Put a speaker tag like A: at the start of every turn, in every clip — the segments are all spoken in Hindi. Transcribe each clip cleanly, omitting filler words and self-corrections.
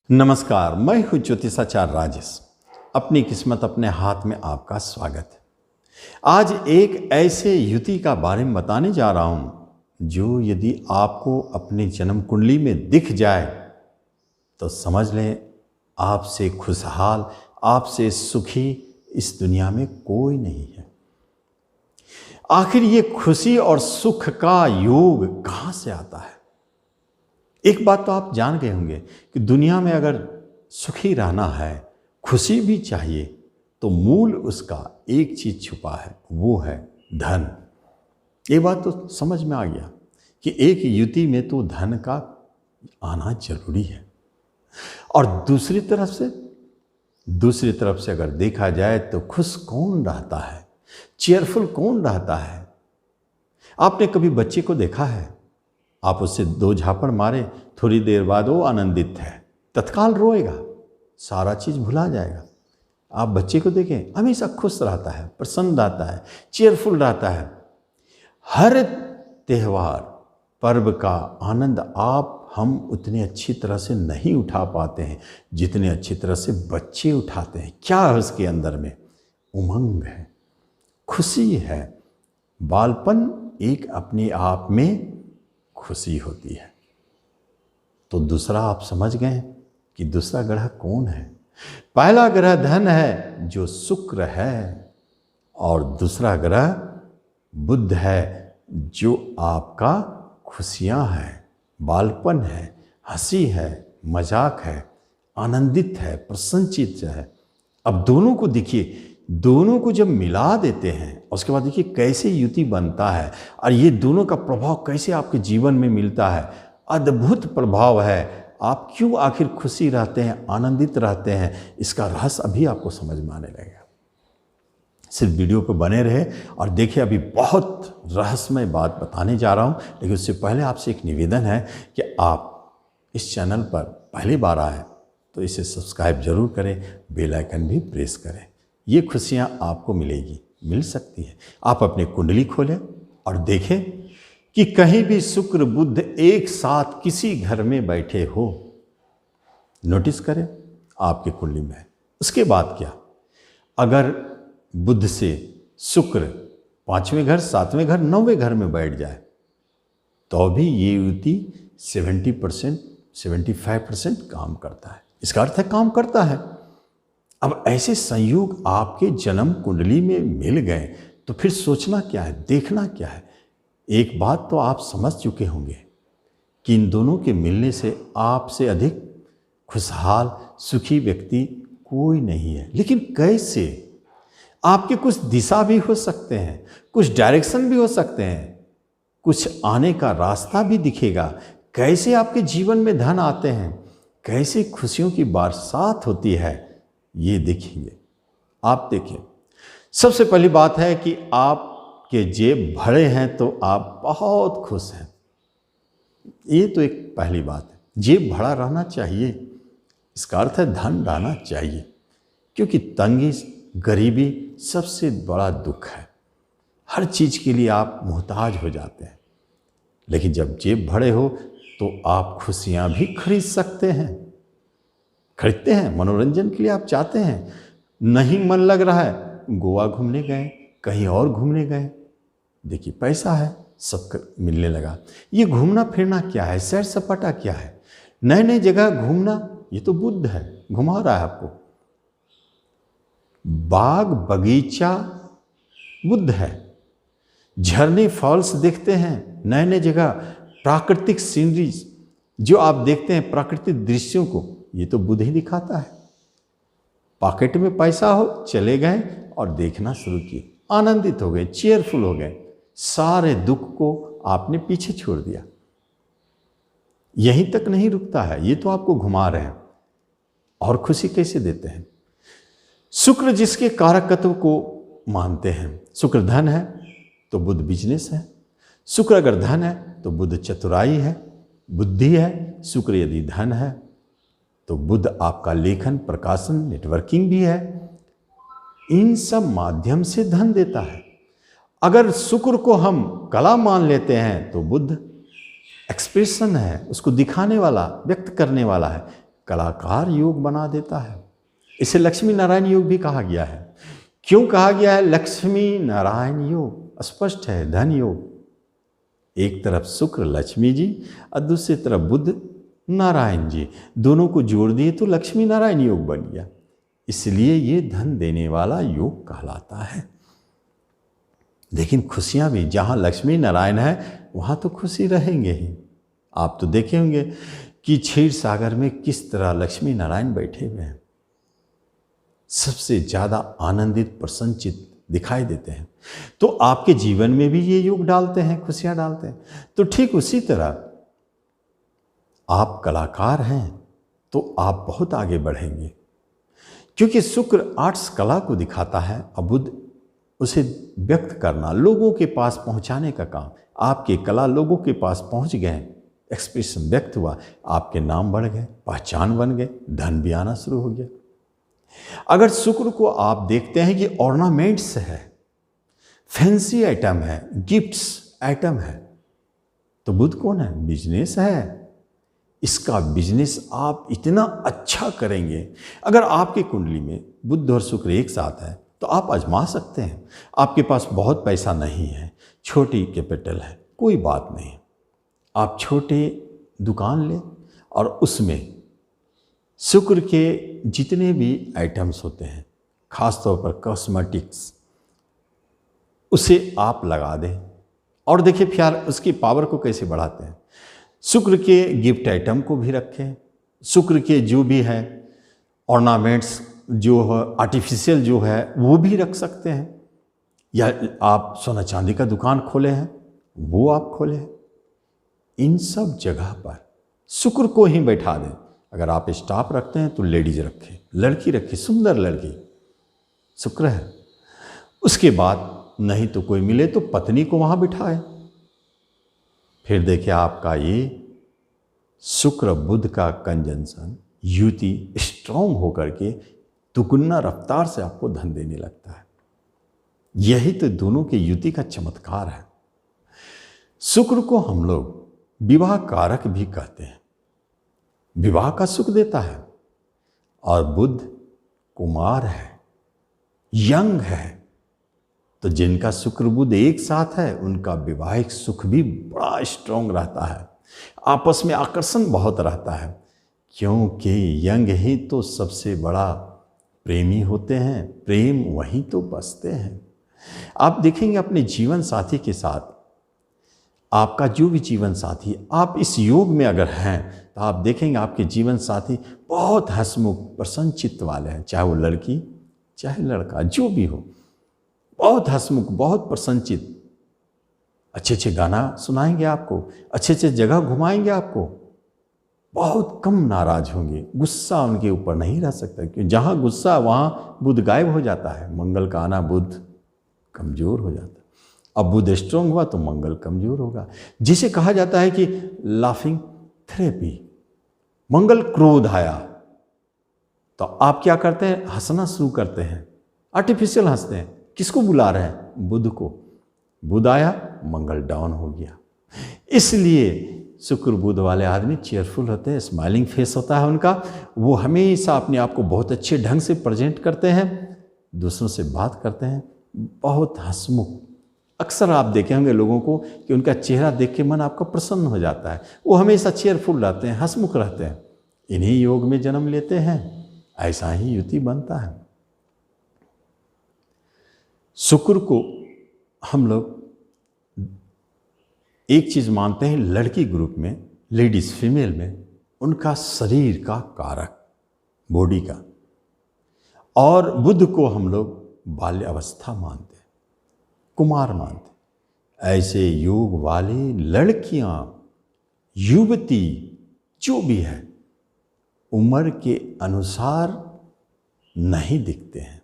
A: नमस्कार, मैं हूँ ज्योतिषाचार्य राजेश। अपनी किस्मत अपने हाथ में आपका स्वागत है। आज एक ऐसे युति का बारे में बताने जा रहा हूँ जो यदि आपको अपनी जन्म कुंडली में दिख जाए तो समझ लें आपसे खुशहाल, आपसे सुखी इस दुनिया में कोई नहीं है। आखिर ये खुशी और सुख का योग कहाँ से आता है? एक बात तो आप जान गए होंगे कि दुनिया में अगर सुखी रहना है, खुशी भी चाहिए, तो मूल उसका एक चीज छुपा है, वो है धन। ये बात तो समझ में आ गया कि एक युति में तो धन का आना जरूरी है। और दूसरी तरफ से अगर देखा जाए तो खुश कौन रहता है, चेयरफुल कौन रहता है? आपने कभी बच्चे को देखा है? आप उससे दो झापड़ मारे, थोड़ी देर बाद वो आनंदित है, तत्काल रोएगा, सारा चीज भुला जाएगा। आप बच्चे को देखें, हमेशा खुश रहता है, प्रसन्न रहता है, चेयरफुल रहता है। हर त्योहार पर्व का आनंद हम उतने अच्छी तरह से नहीं उठा पाते हैं जितने अच्छी तरह से बच्चे उठाते हैं। क्या है उसके अंदर में? उमंग है, खुशी है। बालपन एक अपने आप में खुशी होती है। तो दूसरा आप समझ गए कि दूसरा ग्रह कौन है? पहला ग्रह धन है जो शुक्र है, और दूसरा ग्रह बुध है जो आपका खुशियां है, बालपन है, हंसी है, मजाक है, आनंदित है, प्रसन्नचित्त है। अब दोनों को देखिए, दोनों को जब मिला देते हैं उसके बाद देखिए कैसे युति बनता है, और ये दोनों का प्रभाव कैसे आपके जीवन में मिलता है। अद्भुत प्रभाव है। आप क्यों आखिर खुशी रहते हैं, आनंदित रहते हैं, इसका रहस्य अभी आपको समझ में आने लगेगा। सिर्फ वीडियो पर बने रहे और देखिए, अभी बहुत रहस्यमय बात बताने जा रहा हूँ। लेकिन उससे पहले आपसे एक निवेदन है कि आप इस चैनल पर पहली बार आए तो इसे सब्सक्राइब जरूर करें, बेल आइकन भी प्रेस करें। ये खुशियाँ आपको मिल सकती है। आप अपनी कुंडली खोलें और देखें कि कहीं भी शुक्र बुध एक साथ किसी घर में बैठे हो, नोटिस करें आपकी कुंडली में। उसके बाद क्या, अगर बुध से शुक्र 5वें घर, 7वें घर, 9वें घर में बैठ जाए तो भी ये युति 70%, 75% काम करता है। इसका अर्थ है काम करता है। अब ऐसे संयोग आपके जन्म कुंडली में मिल गए तो फिर सोचना क्या है, देखना क्या है? एक बात तो आप समझ चुके होंगे कि इन दोनों के मिलने से आपसे अधिक खुशहाल, सुखी व्यक्ति कोई नहीं है। लेकिन कैसे? आपके कुछ दिशा भी हो सकते हैं, कुछ डायरेक्शन भी हो सकते हैं, कुछ आने का रास्ता भी दिखेगा। कैसे आपके जीवन में धन आते हैं, कैसे खुशियों की बरसात होती है, ये देखेंगे। आप देखिए, सबसे पहली बात है कि आपके जेब भरे हैं तो आप बहुत खुश हैं। ये तो एक पहली बात है। जेब भरा रहना चाहिए, इसका अर्थ है धन रहना चाहिए, क्योंकि तंगी, गरीबी सबसे बड़ा दुख है। हर चीज के लिए आप मोहताज हो जाते हैं। लेकिन जब जेब भरे हो तो आप खुशियां भी खरीद सकते हैं, खरीदते हैं। मनोरंजन के लिए आप चाहते हैं, नहीं मन लग रहा है, गोवा घूमने गए, कहीं और घूमने गए, देखिए पैसा है, सब मिलने लगा। ये घूमना फिरना क्या है, सैर सपाटा क्या है, नए नए जगह घूमना, ये तो बुध है, घुमा रहा है आपको। बाग बगीचा बुध है, झरने फॉल्स देखते हैं, नए नए जगह, प्राकृतिक सीनरीज जो आप देखते हैं, प्राकृतिक दृश्यों को, ये तो बुध ही दिखाता है। पॉकेट में पैसा हो, चले गए और देखना शुरू किए, आनंदित हो गए, चेयरफुल हो गए, सारे दुख को आपने पीछे छोड़ दिया। यहीं तक नहीं रुकता है, ये तो आपको घुमा रहे हैं। और खुशी कैसे देते हैं? शुक्र जिसके कारकत्व को मानते हैं, शुक्र धन है तो बुध बिजनेस है, शुक्र अगर धन है तो बुध चतुराई है, बुद्धि है। शुक्र यदि धन है तो बुध आपका लेखन, प्रकाशन, नेटवर्किंग भी है। इन सब माध्यम से धन देता है। अगर शुक्र को हम कला मान लेते हैं तो बुध एक्सप्रेशन है, उसको दिखाने वाला, व्यक्त करने वाला है। कलाकार योग बना देता है। इसे लक्ष्मी नारायण योग भी कहा गया है। क्यों कहा गया है लक्ष्मी नारायण योग? स्पष्ट है, धन योग। एक तरफ शुक्र लक्ष्मी जी और दूसरी तरफ बुध नारायण जी, दोनों को जोड़ दिए तो लक्ष्मी नारायण योग बन गया। इसलिए ये धन देने वाला योग कहलाता है। लेकिन खुशियां भी, जहां लक्ष्मी नारायण है वहां तो खुशी रहेंगे ही। आप तो देखे होंगे कि क्षीर सागर में किस तरह लक्ष्मी नारायण बैठे हुए हैं, सबसे ज्यादा आनंदित प्रसन्नचित दिखाई देते हैं। तो आपके जीवन में भी ये योग डालते हैं, खुशियां डालते हैं। तो ठीक उसी तरह आप कलाकार हैं तो आप बहुत आगे बढ़ेंगे, क्योंकि शुक्र आर्ट्स कला को दिखाता है और बुध उसे व्यक्त करना, लोगों के पास पहुंचाने का काम। आपकी कला लोगों के पास पहुंच गए, एक्सप्रेशन व्यक्त हुआ, आपके नाम बढ़ गए, पहचान बन गए, धन भी आना शुरू हो गया। अगर शुक्र को आप देखते हैं कि ऑर्नामेंट्स है, फैंसी आइटम है, गिफ्ट्स आइटम है, तो बुध कौन है? बिजनेस है। इसका बिजनेस आप इतना अच्छा करेंगे। अगर आपकी कुंडली में बुध और शुक्र एक साथ है तो आप आजमा सकते हैं। आपके पास बहुत पैसा नहीं है, छोटी कैपिटल है, कोई बात नहीं, आप छोटे दुकान लें और उसमें शुक्र के जितने भी आइटम्स होते हैं, खासतौर पर कॉस्मेटिक्स, उसे आप लगा दें और देखिए फिर उसकी पावर को कैसे बढ़ाते हैं। शुक्र के गिफ्ट आइटम को भी रखें, शुक्र के जो भी है ऑर्नामेंट्स जो है आर्टिफिशियल जो है वो भी रख सकते हैं, या आप सोना चांदी का दुकान खोले हैं वो आप खोलें। इन सब जगह पर शुक्र को ही बैठा दें। अगर आप स्टाफ रखते हैं तो लेडीज रखें, लड़की रखें, सुंदर लड़की, शुक्र है। उसके बाद नहीं तो कोई मिले तो पत्नी को वहाँ बिठाए। फिर देखिए आपका ये शुक्र बुध का कंजंक्शन, युति स्ट्रॉन्ग होकर के दुगुना रफ्तार से आपको धन देने लगता है। यही तो दोनों के युति का चमत्कार है। शुक्र को हम लोग विवाह कारक भी कहते हैं, विवाह का सुख देता है। और बुध कुमार है, यंग है, तो जिनका शुक्र बुध एक साथ है उनका विवाहिक सुख भी बड़ा स्ट्रॉन्ग रहता है, आपस में आकर्षण बहुत रहता है, क्योंकि यंग ही तो सबसे बड़ा प्रेमी होते हैं, प्रेम वहीं तो बसते हैं। आप देखेंगे अपने जीवन साथी के साथ, आपका जो भी जीवन साथी, आप इस योग में अगर हैं तो आप देखेंगे आपके जीवन साथी बहुत हंसमुख प्रसन्न चित्त वाले हैं, चाहे वो लड़की चाहे लड़का जो भी हो, बहुत हंसमुख, बहुत प्रसन्नचित, अच्छे अच्छे गाना सुनाएंगे आपको, अच्छे अच्छे जगह घुमाएंगे आपको, बहुत कम नाराज होंगे, गुस्सा उनके ऊपर नहीं रह सकता, क्योंकि जहाँ गुस्सा वहाँ बुध गायब हो जाता है, मंगल का आना बुध कमज़ोर हो जाता है। अब बुध स्ट्रॉन्ग हुआ तो मंगल कमज़ोर होगा, जिसे कहा जाता है कि लाफिंग थेरेपी। मंगल क्रोध आया तो आप क्या करते हैं? हंसना शुरू करते हैं, आर्टिफिशियल हंसते हैं। किसको बुला रहे हैं? बुध को। बुध आया, मंगल डाउन हो गया। इसलिए शुक्र बुध वाले आदमी चेयरफुल होते हैं, स्माइलिंग फेस होता है उनका, वो हमेशा अपने आप को बहुत अच्छे ढंग से प्रेजेंट करते हैं, दूसरों से बात करते हैं, बहुत हंसमुख। अक्सर आप देखे होंगे लोगों को कि उनका चेहरा देख के मन आपका प्रसन्न हो जाता है, वो हमेशा चेयरफुल रहते हैं, हंसमुख रहते हैं। इन्हीं योग में जन्म लेते हैं, ऐसा ही युति बनता है। शुक्र को हम लोग एक चीज मानते हैं, लड़की ग्रुप में, लेडीज फीमेल में, उनका शरीर का कारक, बॉडी का। और बुध को हम लोग बाल्य अवस्था मानते हैं, कुमार मानते हैं। ऐसे योग वाली लड़कियां, युवती जो भी है, उम्र के अनुसार नहीं दिखते हैं।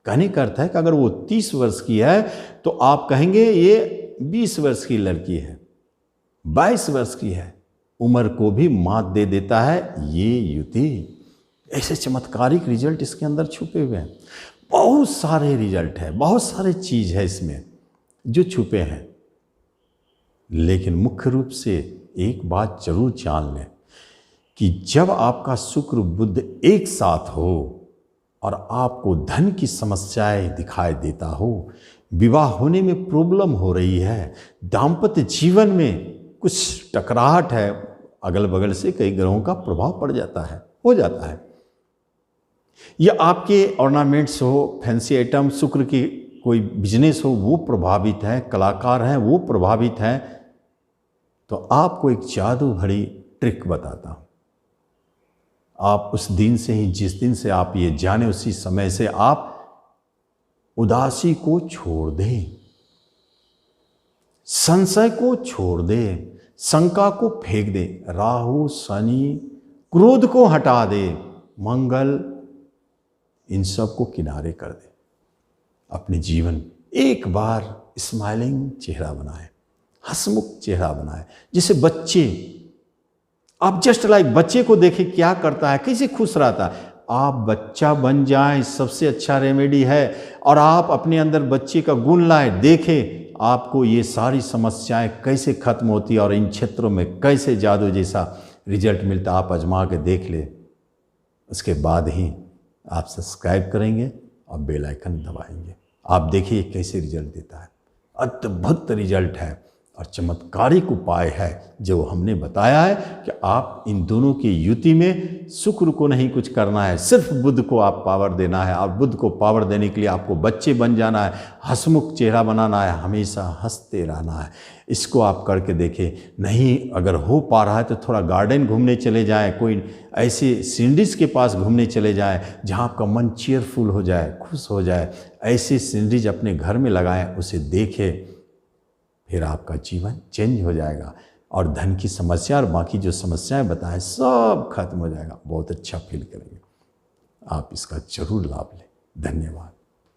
A: कहने का अर्थ है कि अगर वो 30 वर्ष की है तो आप कहेंगे ये 20 वर्ष की लड़की है, 22 वर्ष की है, उम्र को भी मात दे देता है ये युति। ऐसे चमत्कारिक रिजल्ट इसके अंदर छुपे हुए हैं, बहुत सारे रिजल्ट है, बहुत सारे चीज है इसमें जो छुपे हैं। लेकिन मुख्य रूप से एक बात जरूर जान लें कि जब आपका शुक्र बुध एक साथ हो और आपको धन की समस्याएं दिखाई देता हो, विवाह होने में प्रॉब्लम हो रही है, दाम्पत्य जीवन में कुछ टकराहट है, अगल बगल से कई ग्रहों का प्रभाव पड़ जाता है, हो जाता है, या आपके ऑर्नामेंट्स हो, फैंसी आइटम, शुक्र की कोई बिजनेस हो वो प्रभावित है, कलाकार हैं वो प्रभावित हैं, तो आपको एक जादू भरी ट्रिक बताता हूँ। आप उस दिन से ही, जिस दिन से आप ये जाने, उसी समय से आप उदासी को छोड़ दें, संशय को छोड़ दें, शंका को फेंक दें, राहु शनि क्रोध को हटा दें, मंगल इन सब को किनारे कर दें। अपने जीवन एक बार स्माइलिंग चेहरा बनाए, हंसमुख चेहरा बनाए, जैसे बच्चे, आप जस्ट लाइक बच्चे को देखें क्या करता है, कैसे खुश रहता है, आप बच्चा बन जाएं, सबसे अच्छा रेमेडी है। और आप अपने अंदर बच्चे का गुण लाएं, देखें आपको ये सारी समस्याएं कैसे खत्म होती है और इन क्षेत्रों में कैसे जादू जैसा रिजल्ट मिलता, आप आजमा के देख ले। उसके बाद ही आप सब्सक्राइब करेंगे और बेल आइकन दबाएंगे, आप देखिए कैसे रिजल्ट देता है। अद्भुत रिजल्ट है और चमत्कारिक उपाय है जो हमने बताया है कि आप इन दोनों की युति में शुक्र को नहीं कुछ करना है, सिर्फ बुध को आप पावर देना है। और बुध को पावर देने के लिए आपको बच्चे बन जाना है, हंसमुख चेहरा बनाना है, हमेशा हंसते रहना है। इसको आप करके देखें। नहीं अगर हो पा रहा है तो थोड़ा गार्डन घूमने चले जाएं, कोई ऐसे सीनरीज के पास घूमने चले जाएं जहां आपका मन चीयरफुल हो जाए, खुश हो जाए। ऐसी सीनरीज अपने घर में लगाएं, उसे देखें, फिर आपका जीवन चेंज हो जाएगा और धन की समस्या और बाकी जो समस्याएं बताएं सब खत्म हो जाएगा। बहुत अच्छा फील करेंगे। आप इसका जरूर लाभ लें। धन्यवाद।